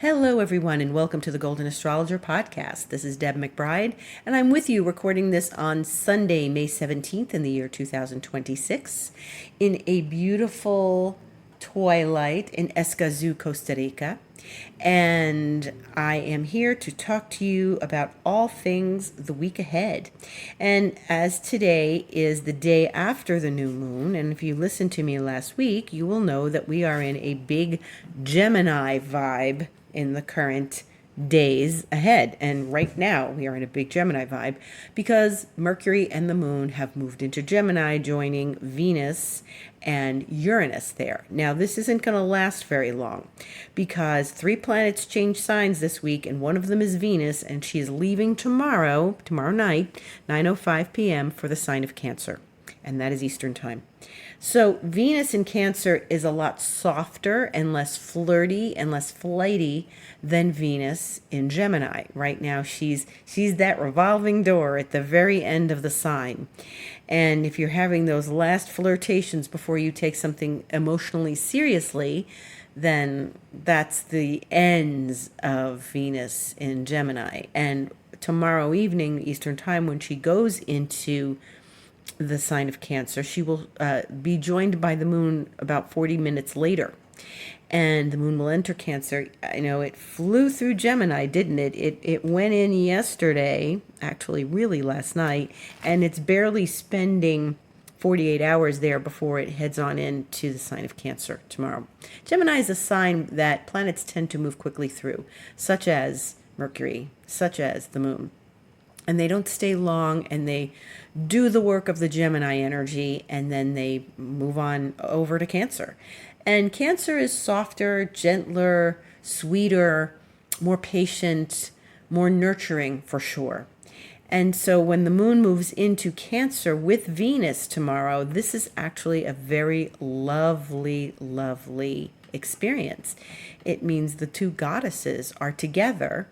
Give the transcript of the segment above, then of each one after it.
Hello, everyone, and welcome to the Golden Astrologer Podcast. This is Deb McBride, and I'm with you recording this on Sunday, May 17th in the year 2026 in a beautiful twilight in Escazú, Costa Rica. And I am here to talk to you about all things the week ahead. And as today is the day after the new moon, and if you listened to me last week, you will know that we are in a big Gemini vibe in the current days ahead. And right now we are in a big Gemini vibe because Mercury and the moon have moved into Gemini, joining Venus and Uranus there. Now, this isn't going to last very long because 3 planets change signs this week, and one of them is Venus, and she is leaving tomorrow night, 9:05 p.m. for the sign of Cancer, and that is Eastern time. So Venus in Cancer is a lot softer and less flirty and less flighty than Venus in Gemini. Right now she's that revolving door at the very end of the sign. And if you're having those last flirtations before you take something emotionally seriously, then that's the ends of Venus in Gemini. And tomorrow evening, Eastern time, when she goes into the sign of Cancer, she will be joined by the moon about 40 minutes later, and the moon will enter Cancer. I know it flew through Gemini, didn't it? It went in yesterday, actually really last night, and it's barely spending 48 hours there before it heads on into the sign of Cancer tomorrow. Gemini is a sign that planets tend to move quickly through, such as Mercury, such as the moon. And they don't stay long, and they do the work of the Gemini energy, and then they move on over to Cancer. And Cancer is softer, gentler, sweeter, more patient, more nurturing for sure. And so when the moon moves into Cancer with Venus tomorrow, this is actually a very lovely, lovely experience. It means the two goddesses are together,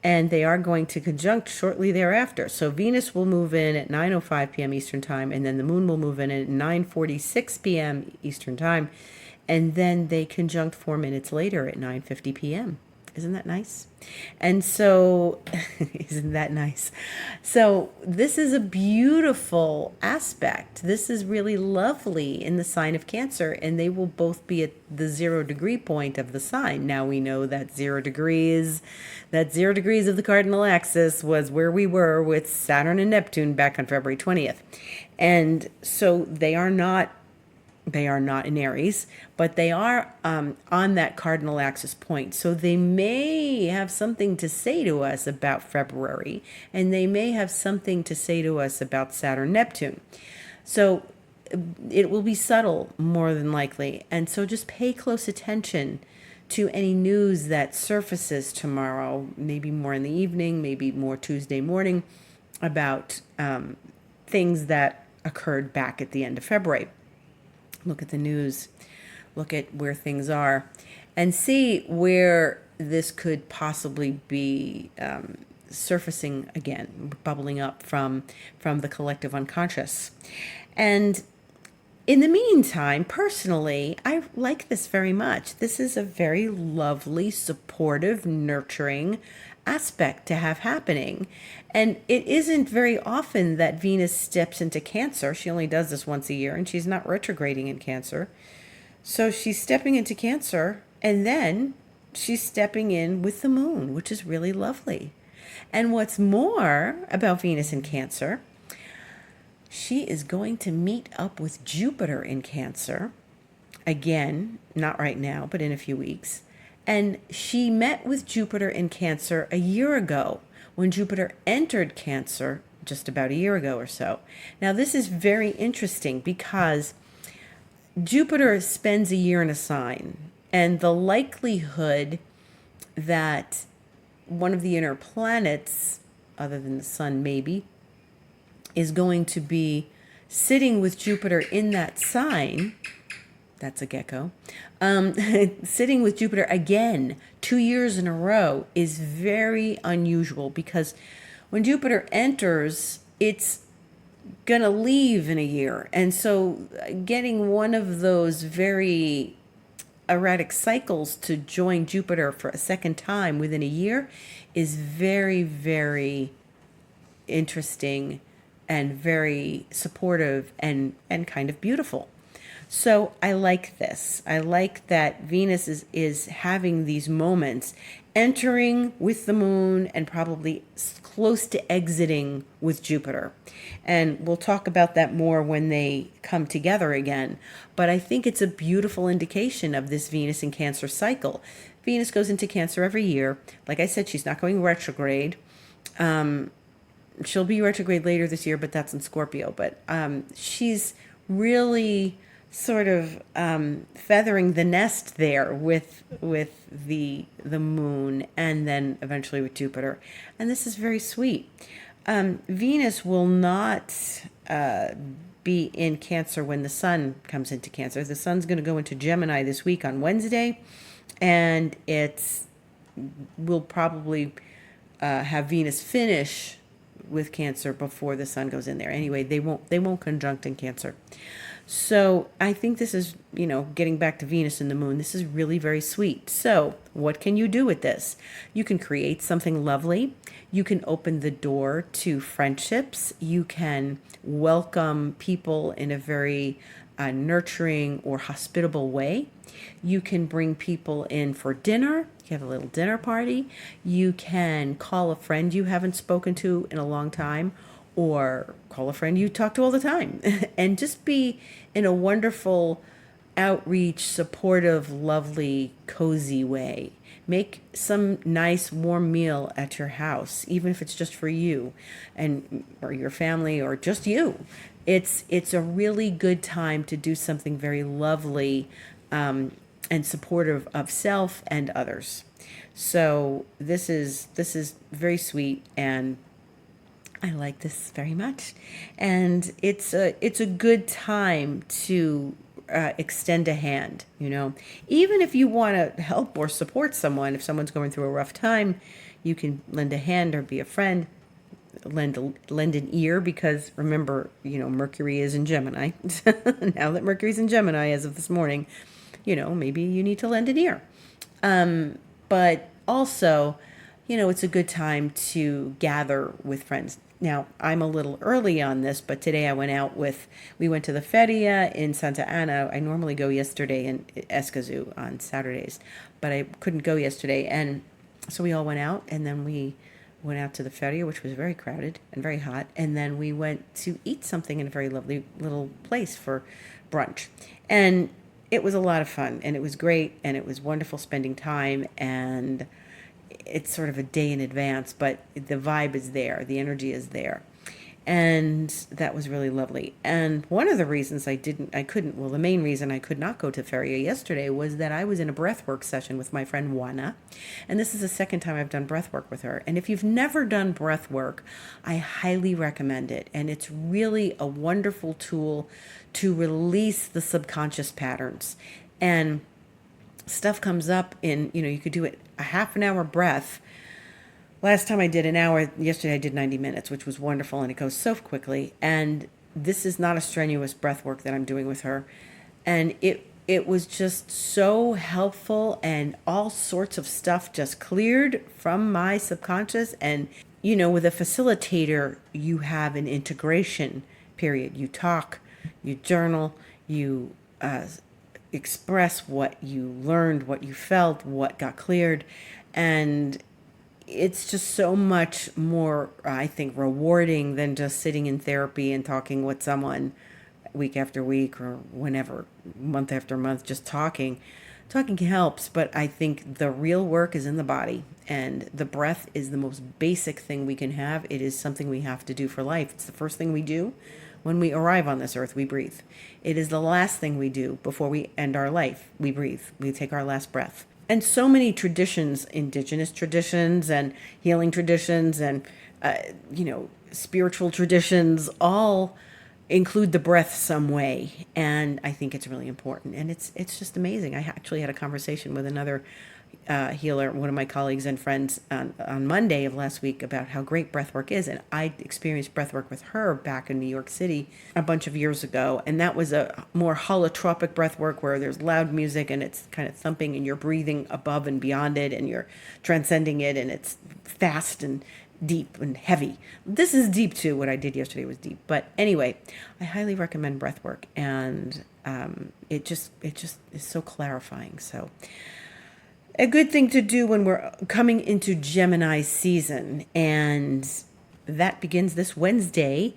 and they are going to conjunct shortly thereafter. So Venus will move in at 9:05 p.m. Eastern time, and then the moon will move in at 9:46 p.m. Eastern time, and then they conjunct 4 minutes later at 9:50 p.m. Isn't that nice? And so, isn't that nice? So this is a beautiful aspect. This is really lovely in the sign of Cancer, and they will both be at the 0 degree point of the sign. Now we know that 0 degrees of the cardinal axis was where we were with Saturn and Neptune back on February 20th. And so they are not in Aries, but they are on that cardinal axis point. So they may have something to say to us about February, and they may have something to say to us about Saturn, Neptune. So it will be subtle, more than likely. And so just pay close attention to any news that surfaces tomorrow, maybe more in the evening, maybe more Tuesday morning, about things that occurred back at the end of February. Look at the news, look at where things are, and see where this could possibly be surfacing again, bubbling up from the collective unconscious. And in the meantime, personally, I like this very much. This is a very lovely, supportive, nurturing aspect to have happening. And it isn't very often that Venus steps into Cancer. She only does this once a year, and she's not retrograding in Cancer. So she's stepping into Cancer, and then she's stepping in with the moon, which is really lovely. And what's more about Venus in Cancer, she is going to meet up with Jupiter in Cancer. Again, not right now, but in a few weeks. And she met with Jupiter in Cancer a year ago when Jupiter entered Cancer just about a year ago or so. Now, this is very interesting because Jupiter spends a year in a sign, and the likelihood that one of the inner planets, other than the sun maybe, is going to be sitting with Jupiter in that sign, that's a gecko, sitting with Jupiter again 2 years in a row is very unusual, because when Jupiter enters, it's going to leave in a year. And so getting one of those very erratic cycles to join Jupiter for a second time within a year is very, very interesting and very supportive and kind of beautiful. So I like this. I like that Venus is having these moments, entering with the moon and probably close to exiting with Jupiter. And we'll talk about that more when they come together again. But I think it's a beautiful indication of this Venus in Cancer cycle. Venus goes into Cancer every year. Like I said, she's not going retrograde. She'll be retrograde later this year, but that's in Scorpio. But she's really sort of feathering the nest there with the moon, and then eventually with Jupiter. And this is very sweet. Venus will not be in Cancer when the sun comes into Cancer. The sun's going to go into Gemini this week on Wednesday, and we'll probably have Venus finish with Cancer before the sun goes in there. Anyway, they won't conjunct in Cancer. So I think this is, getting back to Venus and the moon, this is really very sweet. So what can you do with this? You can create something lovely. You can open the door to friendships. You can welcome people in a very nurturing or hospitable way. You can bring people in for dinner. You have a little dinner party. You can call a friend you haven't spoken to in a long time, or call a friend you talk to all the time, and just be in a wonderful, outreach, supportive, lovely, cozy way. Make some nice warm meal at your house, even if it's just for you or your family or just you. It's a really good time to do something very lovely and supportive of self and others. So this is very sweet, and I like this very much. And it's a good time to extend a hand, Even if you want to help or support someone, if someone's going through a rough time, you can lend a hand or be a friend. Lend an ear, because remember, Mercury is in Gemini. Now that Mercury's in Gemini as of this morning, maybe you need to lend an ear. But also, it's a good time to gather with friends. Now, I'm a little early on this, but today we went to the Feria in Santa Ana. I normally go yesterday in Escazú on Saturdays, but I couldn't go yesterday. And so we all went out, and then we went out to the Feria, which was very crowded and very hot. And then we went to eat something in a very lovely little place for brunch. And it was a lot of fun, and it was great, and it was wonderful spending time, and it's sort of a day in advance, but the vibe is there, the energy is there, and that was really lovely. And one of the reasons the main reason I could not go to Feria yesterday was that I was in a breathwork session with my friend Juana, and this is the second time I've done breathwork with her. And if you've never done breathwork, I highly recommend it, and it's really a wonderful tool to release the subconscious patterns. And stuff comes up you could do it a half an hour breath. Last time I did an hour, yesterday I did 90 minutes, which was wonderful, and it goes so quickly. And this is not a strenuous breath work that I'm doing with her. And it was just so helpful, and all sorts of stuff just cleared from my subconscious. And, with a facilitator, you have an integration period. You talk, you journal, you express what you learned, what you felt, what got cleared. And it's just so much more, I think, rewarding than just sitting in therapy and talking with someone week after week or whenever, month after month, just talking. Talking helps, but I think the real work is in the body, and the breath is the most basic thing we can have. It is something we have to do for life. It's the first thing we do. When we arrive on this earth, we breathe. It is the last thing we do before we end our life. We breathe. We take our last breath. And so many traditions, indigenous traditions and healing traditions and, spiritual traditions, all include the breath some way. And I think it's really important. And it's just amazing. I actually had a conversation with another healer, one of my colleagues and friends, on Monday of last week about how great breathwork is. And I experienced breathwork with her back in New York City a bunch of years ago. And that was a more holotropic breathwork where there's loud music and it's kind of thumping and you're breathing above and beyond it and you're transcending it, and it's fast and deep and heavy. This is deep too. What I did yesterday was deep. But anyway, I highly recommend breathwork, and it just is so clarifying. So a good thing to do when we're coming into Gemini season, and that begins this Wednesday,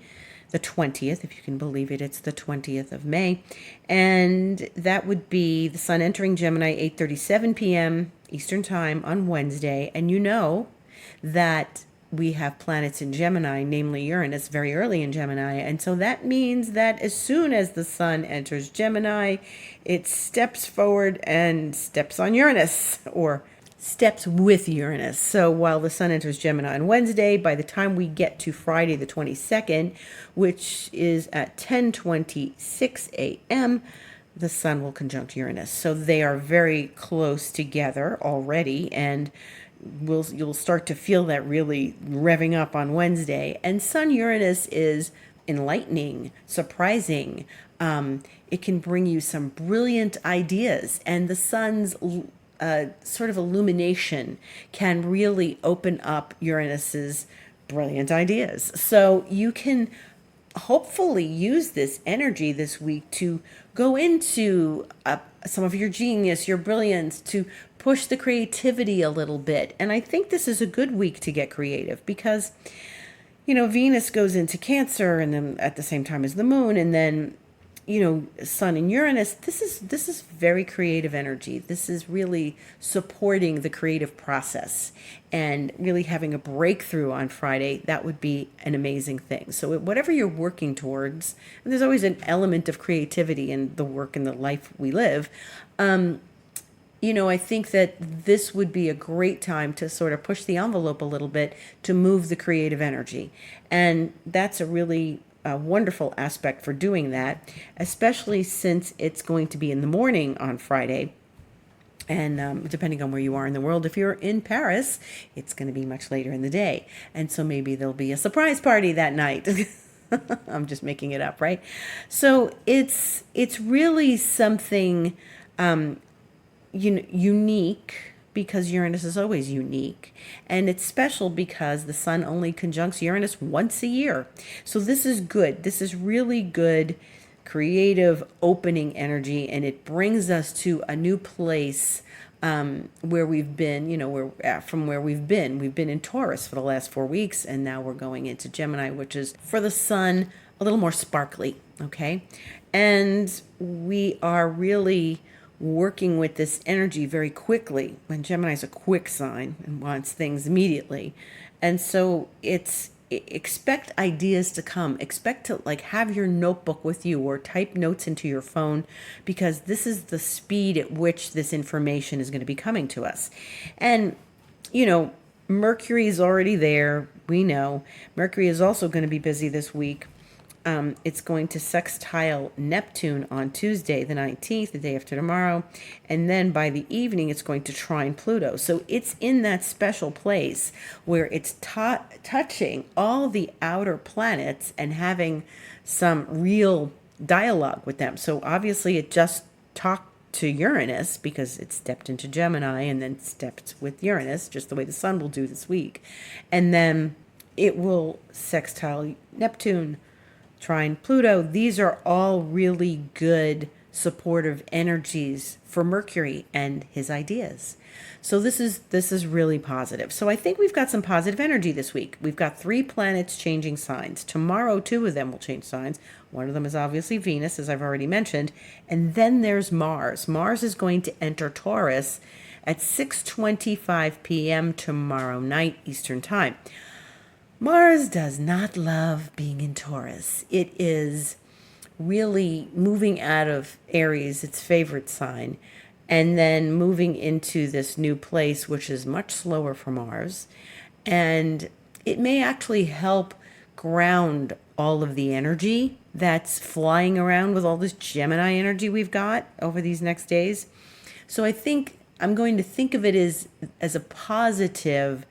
the 20th, if you can believe it. It's the 20th of May, and that would be the sun entering Gemini 8:37 p.m. Eastern Time on Wednesday. And you know that we have planets in Gemini, namely Uranus, very early in Gemini. And so that means that as soon as the sun enters Gemini, it steps forward and steps on Uranus, or steps with Uranus. So while the sun enters Gemini on Wednesday, by the time we get to Friday the 22nd, which is at 10:26 a.m., the sun will conjunct Uranus. So they are very close together already, and you'll start to feel that really revving up on Wednesday. And Sun Uranus is enlightening, surprising. It can bring you some brilliant ideas, and the sun's sort of illumination can really open up Uranus's brilliant ideas. So you can hopefully use this energy this week to go into some of your genius, your brilliance, to push the creativity a little bit. And I think this is a good week to get creative because, Venus goes into Cancer, and then at the same time as the moon, and then, Sun and Uranus. This is very creative energy. This is really supporting the creative process, and really having a breakthrough on Friday. That would be an amazing thing. So whatever you're working towards, and there's always an element of creativity in the work and the life we live. I think that this would be a great time to sort of push the envelope a little bit to move the creative energy. And that's a really wonderful aspect for doing that, especially since it's going to be in the morning on Friday. And depending on where you are in the world, if you're in Paris, it's going to be much later in the day. And so maybe there'll be a surprise party that night. I'm just making it up, right? So it's really something unique, because Uranus is always unique. And it's special because the sun only conjuncts Uranus once a year. So this is good. This is really good, creative, opening energy. And it brings us to a new place where we've been, from where we've been. We've been in Taurus for the last 4 weeks. And now we're going into Gemini, which is, for the sun, a little more sparkly. Okay. And we are really working with this energy very quickly, when Gemini is a quick sign and wants things immediately. And so expect ideas to come. Expect to have your notebook with you, or type notes into your phone, because this is the speed at which this information is going to be coming to us. And Mercury is already there. We know Mercury is also going to be busy this week. It's going to sextile Neptune on Tuesday, the 19th, the day after tomorrow. And then by the evening, it's going to trine Pluto. So it's in that special place where it's touching all the outer planets and having some real dialogue with them. So obviously it just talked to Uranus because it stepped into Gemini and then stepped with Uranus, just the way the sun will do this week. And then it will sextile Neptune, trine Pluto. These are all really good supportive energies for Mercury and his ideas. So this is really positive. So I think we've got some positive energy this week. We've got 3 planets changing signs. Tomorrow, 2 of them will change signs. One of them is obviously Venus, as I've already mentioned. And then there's Mars. Mars is going to enter Taurus at 6:25 p.m. tomorrow night, Eastern Time. Mars does not love being in Taurus. It is really moving out of Aries, its favorite sign, and then moving into this new place, which is much slower for Mars. And it may actually help ground all of the energy that's flying around with all this Gemini energy we've got over these next days. So I think I'm going to think of it as a positive,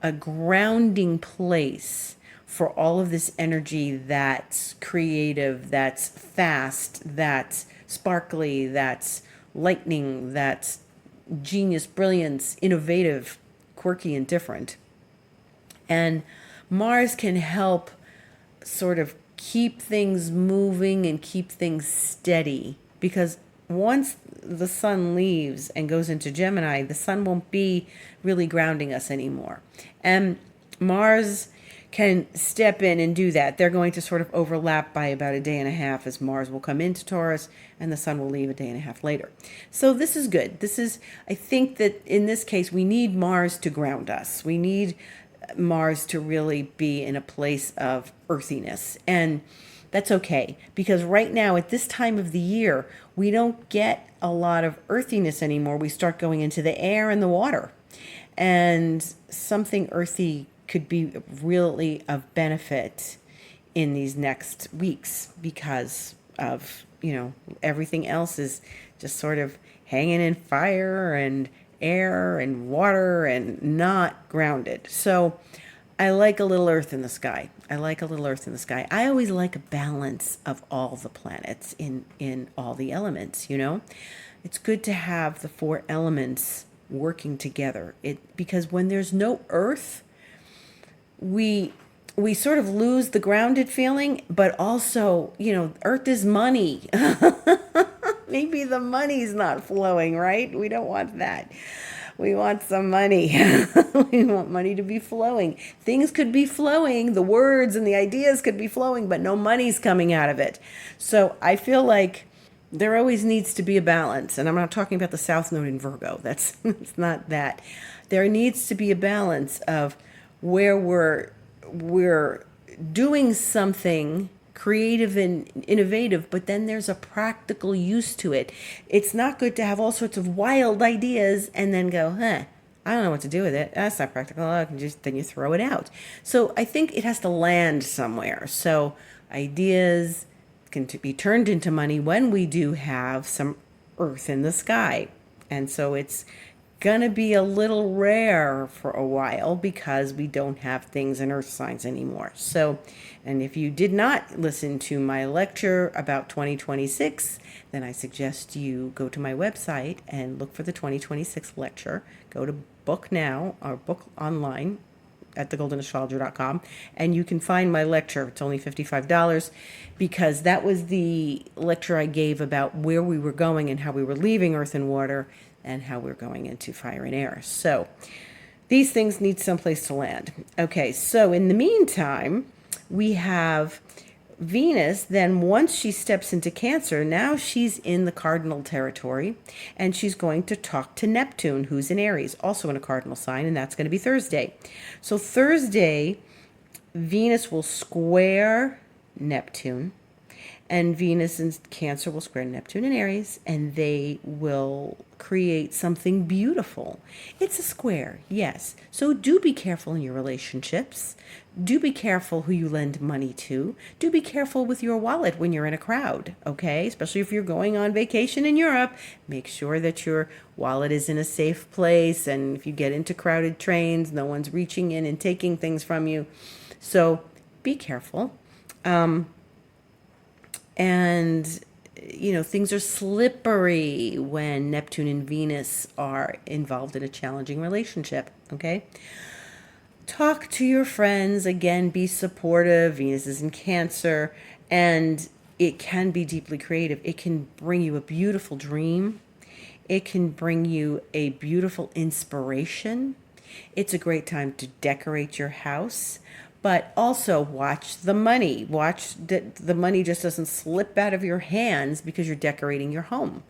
a grounding place for all of this energy that's creative, that's fast, that's sparkly, that's lightning, that's genius, brilliance, innovative, quirky, and different. And Mars can help sort of keep things moving and keep things steady, because once the sun leaves and goes into Gemini, the sun won't be really grounding us anymore. And Mars can step in and do that. They're going to sort of overlap by about a day and a half, as Mars will come into Taurus and the sun will leave a day and a half later. So this is good. I think that in this case, we need Mars to ground us. We need Mars to really be in a place of earthiness. And that's okay, because right now at this time of the year, we don't get a lot of earthiness anymore. We start going into the air and the water. And something earthy could be really of benefit in these next weeks, because of, everything else is just sort of hanging in fire and air and water and not grounded. So I like a little earth in the sky. I always like a balance of all the planets in all the elements, It's good to have the four elements working together. Because when there's no earth, we sort of lose the grounded feeling, but also, earth is money. Maybe the money's not flowing, right? We don't want that. We want some money. We want money to be flowing. Things could be flowing. The words and the ideas could be flowing, but no money's coming out of it. So I feel like there always needs to be a balance. And I'm not talking about the South Node in Virgo. It's not that. There needs to be a balance of where we're doing something creative and innovative, but then there's a practical use to it. It's not good to have all sorts of wild ideas and then go, I don't know what to do with it. That's not practical. Then you throw it out. So I think it has to land somewhere. So ideas can be turned into money when we do have some earth in the sky. And so it's going to be a little rare for a while because we don't have things in earth signs anymore. So, and if you did not listen to my lecture about 2026, then I suggest you go to my website and look for the 2026 lecture. Go to book now or book online at thegoldenastrologer.com, and you can find my lecture. It's only $55 because that was the lecture I gave about where we were going and how we were leaving earth and water and how we're going into fire and air. So these things need someplace to land. Okay, so in the meantime, we have Venus. Then once she steps into Cancer, now she's in the cardinal territory, and she's going to talk to Neptune, who's in Aries, also in a cardinal sign, and that's going to be Thursday. So Thursday, Venus will square Neptune, and Venus in Cancer will square Neptune in Aries, and they will create something beautiful. It's a square, yes. So do be careful in your relationships. Do be careful who you lend money to. Do be careful with your wallet when you're in a crowd, okay? Especially if you're going on vacation in Europe. Make sure that your wallet is in a safe place, and if you get into crowded trains, no one's reaching in and taking things from you. So be careful. And, things are slippery when Neptune and Venus are involved in a challenging relationship, okay? Talk to your friends. Again, be supportive. Venus is in Cancer, and it can be deeply creative. It can bring you a beautiful dream. It can bring you a beautiful inspiration. It's a great time to decorate your house. But also watch the money. Watch that the money just doesn't slip out of your hands because you're decorating your home.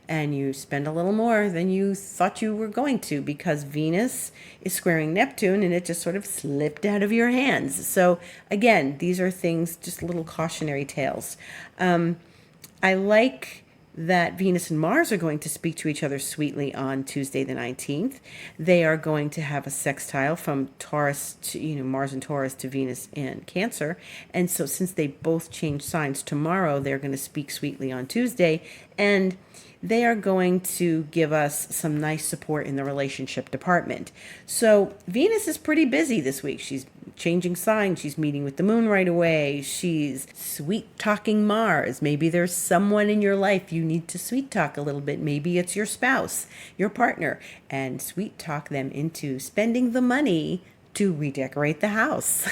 And you spend a little more than you thought you were going to because Venus is squaring Neptune and it just sort of slipped out of your hands. So again, these are things, just little cautionary tales. I like that Venus and Mars are going to speak to each other sweetly on Tuesday the 19th. They are going to have a sextile from Taurus to, Mars and Taurus to Venus in Cancer. And so since they both change signs tomorrow, they're going to speak sweetly on Tuesday. and they are going to give us some nice support in the relationship department. So Venus is pretty busy this week. She's changing signs. She's meeting with the moon right away. She's sweet talking Mars. Maybe there's someone in your life you need to sweet talk a little bit. Maybe it's your spouse, your partner, and sweet talk them into spending the money to redecorate the house.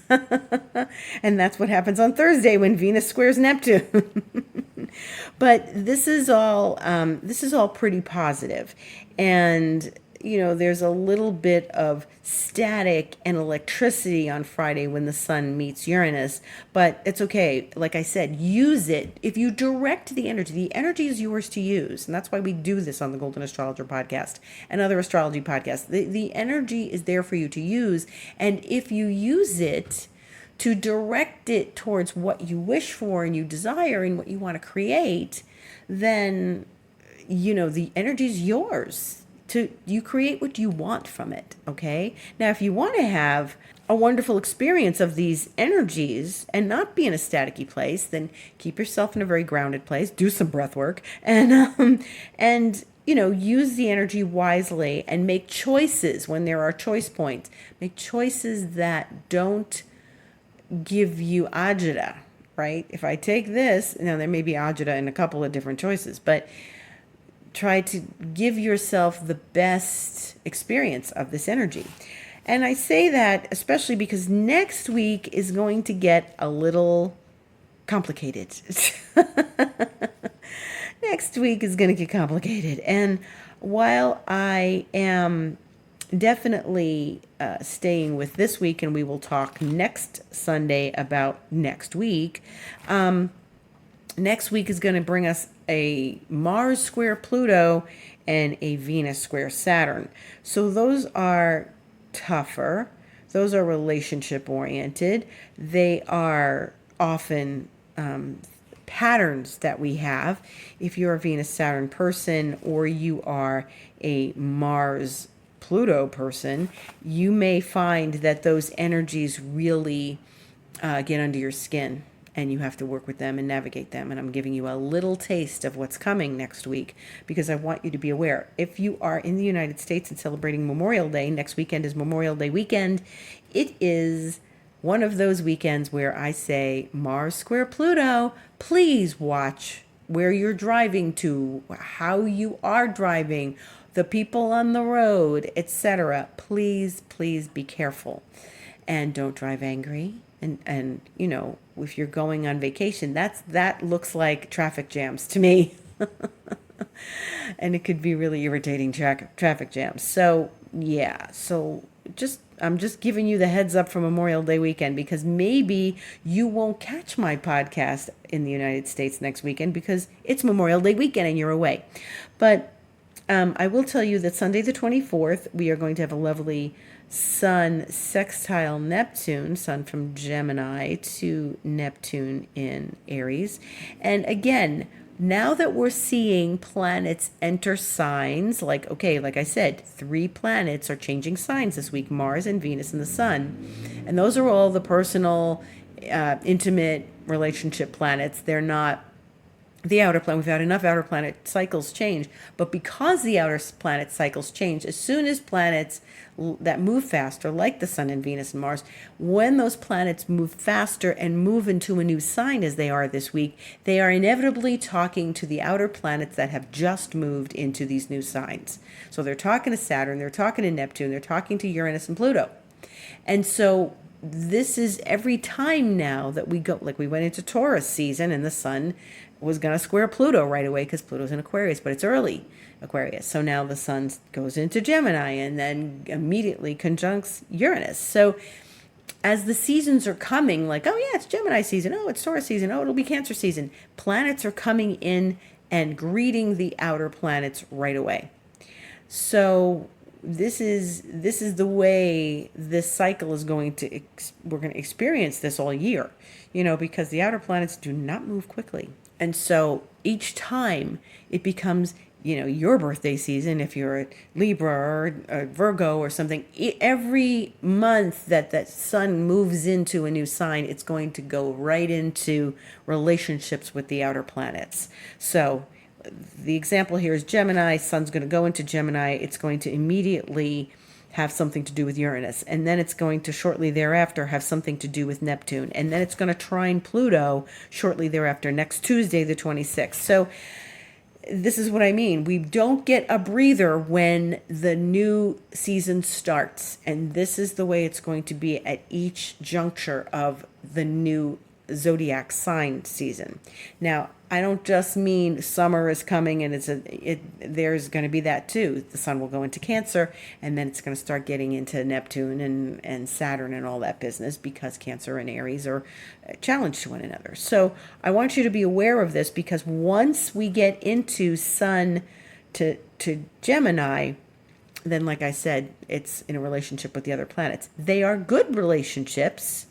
And that's what happens on Thursday when Venus squares Neptune. But this is all pretty positive, and there's a little bit of static and electricity on Friday when the sun meets Uranus, but it's okay. Like I said, use it. If you direct the energy is yours to use, and that's why we do this on the Golden Astrologer podcast and other astrology podcasts. The energy is there for you to use, and if you use it to direct it towards what you wish for and you desire and what you want to create, then the energy is yours. You create what you want from it. Okay, now if you want to have a wonderful experience of these energies and not be in a staticky place, then keep yourself in a very grounded place, do some breath work, and use the energy wisely and make choices when there are choice points. Make choices that don't give you agita, right? If I take this, now there may be agita in a couple of different choices, but try to give yourself the best experience of this energy. And I say that especially because next week is going to get a little complicated. Next week is going to get complicated. And while I am definitely staying with this week, and we will talk next Sunday about next week. Next week is going to bring us a Mars square Pluto and a Venus square Saturn. So those are tougher. Those are relationship oriented. They are often patterns that we have. If you're a Venus Saturn person or you are a Mars Pluto person, you may find that those energies really get under your skin, and you have to work with them and navigate them. And I'm giving you a little taste of what's coming next week because I want you to be aware. If you are in the United States and celebrating Memorial Day, next weekend is Memorial Day weekend. It is one of those weekends where I say, Mars square Pluto, please watch where you're driving to, how you are driving, the people on the road, etc. Please, please be careful and don't drive angry. And if you're going on vacation, that looks like traffic jams to me. And it could be really irritating traffic jams. So yeah, I'm just giving you the heads up for Memorial Day weekend, because maybe you won't catch my podcast in the United States next weekend because it's Memorial Day weekend and you're away. But I will tell you that Sunday the 24th, we are going to have a lovely Sun sextile Neptune, Sun from Gemini to Neptune in Aries. And again, now that we're seeing planets enter signs, like I said, 3 planets are changing signs this week, Mars and Venus and the Sun. And those are all the personal, intimate relationship planets. They're not the outer planet. We've had enough outer planet cycles change, but because the outer planet cycles change, as soon as planets that move faster, like the Sun and Venus and Mars, when those planets move faster and move into a new sign as they are this week, they are inevitably talking to the outer planets that have just moved into these new signs. So they're talking to Saturn, they're talking to Neptune, they're talking to Uranus and Pluto. And so this is every time now that we go, like we went into Taurus season and the Sun was going to square Pluto right away because Pluto's in Aquarius, but it's early Aquarius. So now the Sun goes into Gemini and then immediately conjuncts Uranus. So as the seasons are coming, like, oh yeah, it's Gemini season, oh, it's Taurus season, oh, it'll be Cancer season, planets are coming in and greeting the outer planets right away. So this is the way this cycle is going to, we're going to experience this all year, because the outer planets do not move quickly. And so each time it becomes, your birthday season, if you're a Libra or a Virgo or something, every month that Sun moves into a new sign, it's going to go right into relationships with the outer planets. So the example here is Gemini. Sun's going to go into Gemini. It's going to immediately have something to do with Uranus, and then it's going to shortly thereafter have something to do with Neptune, and then it's going to trine Pluto shortly thereafter, next Tuesday, the 26th. So this is what I mean. We don't get a breather when the new season starts, and this is the way it's going to be at each juncture of the new zodiac sign season. Now, I don't just mean summer is coming and there's going to be that too. The sun will go into Cancer, and then it's going to start getting into Neptune and Saturn and all that business, because Cancer and Aries are challenged to one another. So I want you to be aware of this, because once we get into Sun to Gemini, then, like I said, it's in a relationship with the other planets. They are good relationships.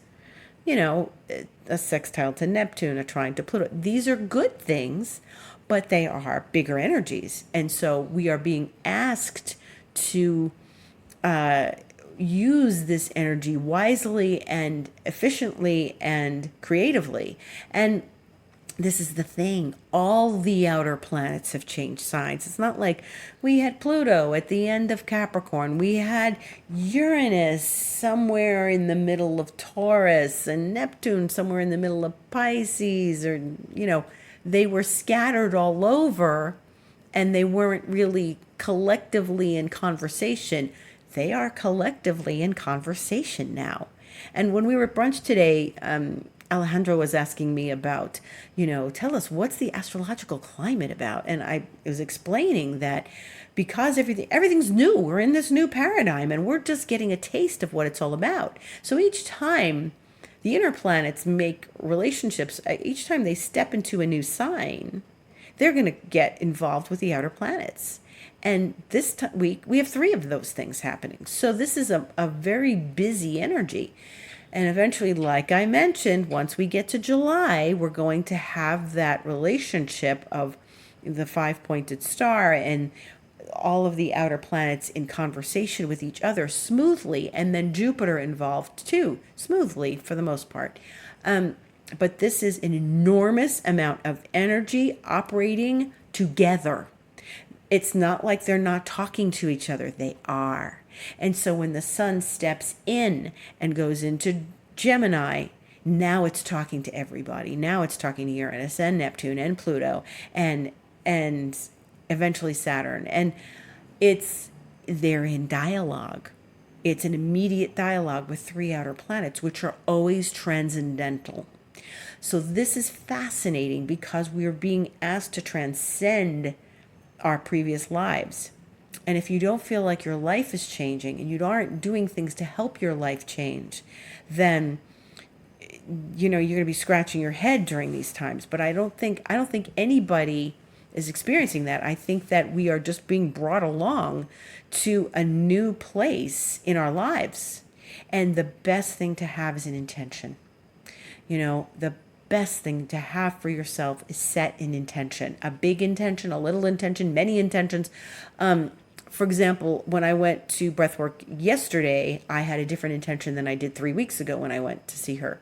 A sextile to Neptune, a trine to Pluto. These are good things, but they are bigger energies. And so we are being asked to use this energy wisely and efficiently and creatively. And this is the thing. All the outer planets have changed signs. It's not like we had Pluto at the end of Capricorn. We had Uranus somewhere in the middle of Taurus, and Neptune somewhere in the middle of Pisces, or, they were scattered all over, and they weren't really collectively in conversation. They are collectively in conversation now. And when we were at brunch today, Alejandro was asking me about, tell us, what's the astrological climate about? And I was explaining that because everything's new, we're in this new paradigm, and we're just getting a taste of what it's all about. So each time the inner planets make relationships, each time they step into a new sign, they're going to get involved with the outer planets. And this week, we have 3 of those things happening. So this is a very busy energy. And eventually, like I mentioned, once we get to July, we're going to have that relationship of the 5-pointed star and all of the outer planets in conversation with each other smoothly, and then Jupiter involved too, smoothly for the most part. But this is an enormous amount of energy operating together. It's not like they're not talking to each other. They are. And so when the sun steps in and goes into Gemini, now it's talking to everybody. Now it's talking to Uranus and Neptune and Pluto and eventually Saturn. And they're in dialogue. It's an immediate dialogue with 3 outer planets, which are always transcendental. So this is fascinating, because we are being asked to transcend our previous lives. And if you don't feel like your life is changing and you aren't doing things to help your life change, then you're going to be scratching your head during these times. But I don't think anybody is experiencing that. I think that we are just being brought along to a new place in our lives. And the best thing to have is an intention. The best thing to have for yourself is set an intention, a big intention, a little intention, many intentions. For example, when I went to breathwork yesterday, I had a different intention than I did 3 weeks ago when I went to see her.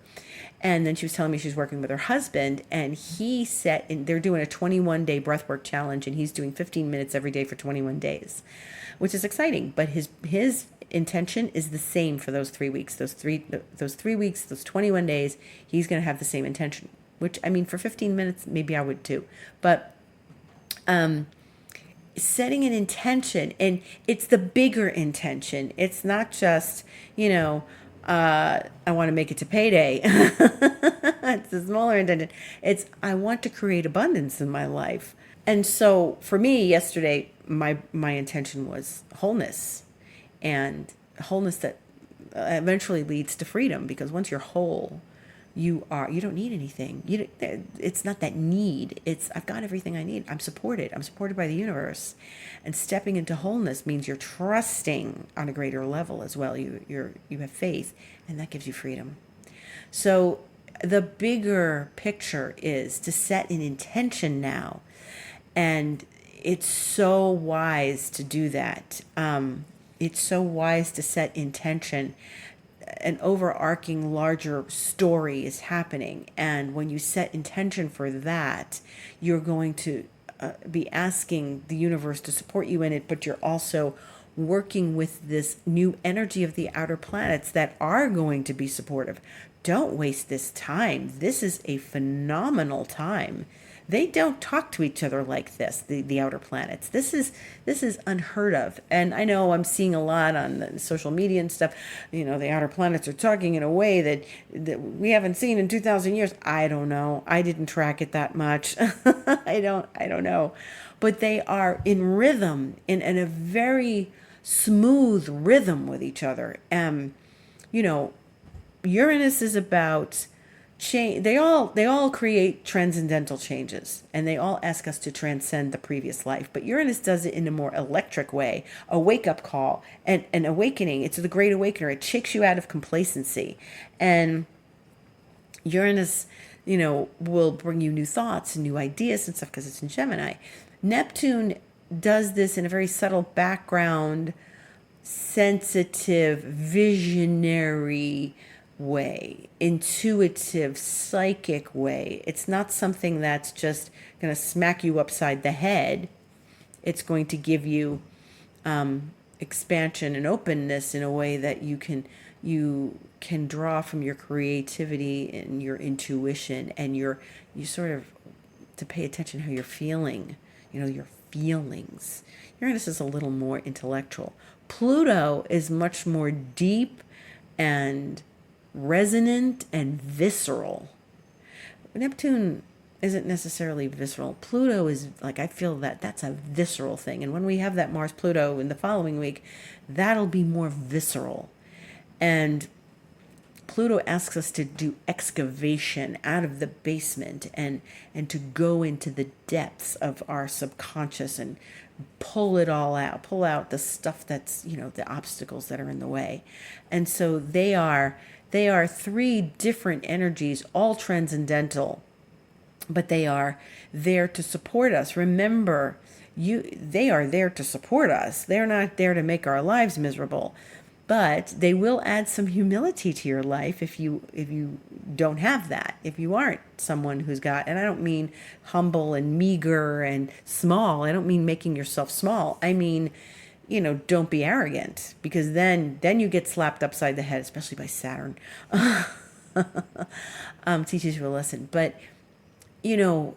And then she was telling me she's working with her husband, and they're doing a 21-day breathwork challenge, and he's doing 15 minutes every day for 21 days, which is exciting. But his intention is the same for those 3 weeks. Those 3 weeks, those 21 days, he's going to have the same intention, which, I mean, for 15 minutes, maybe I would too. But setting an intention, and it's the bigger intention. It's not just, I want to make it to payday. It's a smaller intention. It's, I want to create abundance in my life. And so for me yesterday, my intention was wholeness, and wholeness that eventually leads to freedom, because once you're whole, you don't need anything. It's not that need. It's, I've got everything I need. I'm supported by the universe. And stepping into wholeness means you're trusting on a greater level as well. You have faith, and that gives you freedom. So the bigger picture is to set an intention now. And it's so wise to do that. It's so wise to set intention. An overarching larger story is happening, and when you set intention for that, you're going to be asking the universe to support you in it, but you're also working with this new energy of the outer planets that are going to be supportive. Don't waste this time. This is a phenomenal time. They don't talk to each other like this, the outer planets. This is unheard of. And I know I'm seeing a lot on the social media and stuff. The outer planets are talking in a way that we haven't seen in 2,000 years. I don't know. I didn't track it that much. I don't know. But they are in rhythm, in a very smooth rhythm with each other. You know, Uranus is about change. They all create transcendental changes, and they all ask us to transcend the previous life. But Uranus does it in a more electric way, a wake up call, and an awakening. It's the great awakener. It shakes you out of complacency, and Uranus, will bring you new thoughts and new ideas and stuff because it's in Gemini. Neptune does this in a very subtle background, sensitive, visionary way, intuitive, psychic way. It's not something that's just going to smack you upside the head. It's going to give you expansion and openness in a way that you can draw from your creativity and your intuition, and you sort of to pay attention how you're feeling, your feelings. Uranus is a little more intellectual. Pluto is much more deep and resonant and visceral. Neptune isn't necessarily visceral. Pluto is I feel that's a visceral thing. And when we have that Mars Pluto in the following week, that'll be more visceral. And Pluto asks us to do excavation out of the basement and to go into the depths of our subconscious and pull it all out, pull out the stuff that's, the obstacles that are in the way. And so they are three different energies, all transcendental, but they are there to support us. Remember, they are there to support us. They're not there to make our lives miserable. But they will add some humility to your life if you don't have that. If you aren't someone who's got, and I don't mean humble and meager and small. I don't mean making yourself small. I mean, don't be arrogant, because then you get slapped upside the head, especially by Saturn. Teaches you a lesson. But to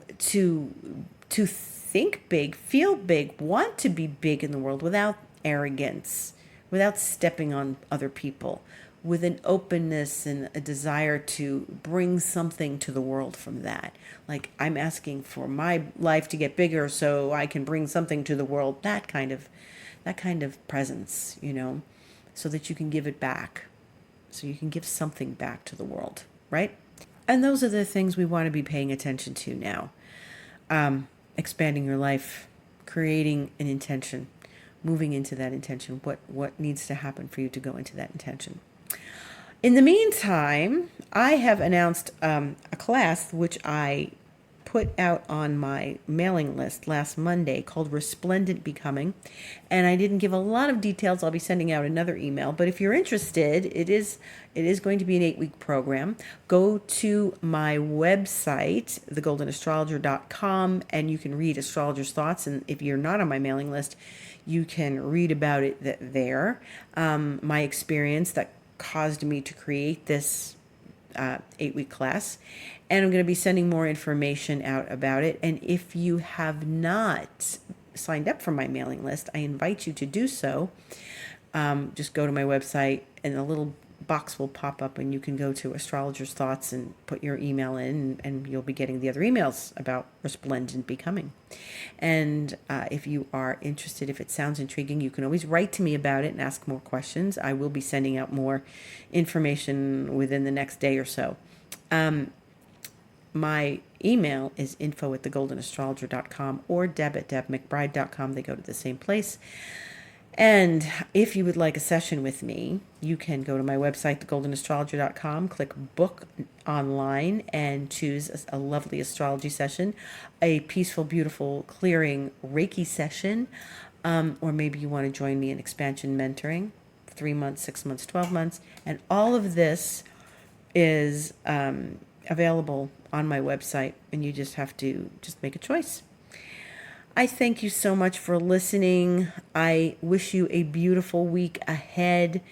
think big, feel big, want to be big in the world without arrogance, without stepping on other people, with an openness and a desire to bring something to the world from that. I'm asking for my life to get bigger so I can bring something to the world. That kind of presence, so that you can give it back. So you can give something back to the world, right? And those are the things we want to be paying attention to now. Expanding your life, creating an intention, moving into that intention, what needs to happen for you to go into that intention. In the meantime, I have announced a class which I put out on my mailing list last Monday called Resplendent Becoming, and I didn't give a lot of details. I'll be sending out another email, but if you're interested, it is going to be an 8-week program. Go to my website, thegoldenastrologer.com, and you can read astrologers' thoughts, and if you're not on my mailing list, you can read about it there. My experience that caused me to create this 8-week class. And I'm going to be sending more information out about it. And if you have not signed up for my mailing list, I invite you to do so. Just go to my website and a little box will pop up and you can go to Astrologer's Thoughts and put your email in, and you'll be getting the other emails about Resplendent Becoming. And if you are interested, if it sounds intriguing, you can always write to me about it and ask more questions. I will be sending out more information within the next day or so. My email is info@thegoldenastrologer.com or deb@debmcbride.com. They go to the same place. And if you would like a session with me, you can go to my website, thegoldenastrologer.com, click book online, and choose a lovely astrology session, a peaceful, beautiful, clearing Reiki session, or maybe you want to join me in expansion mentoring, 3 months, 6 months, 12 months. And all of this is available on my website, and you just have to make a choice. I thank you so much for listening. I wish you a beautiful week ahead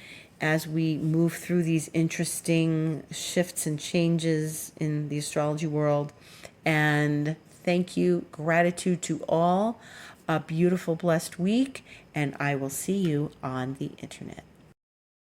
as we move through these interesting shifts and changes in the astrology world. And thank you, gratitude to all. A beautiful, blessed week, and I will see you on the internet.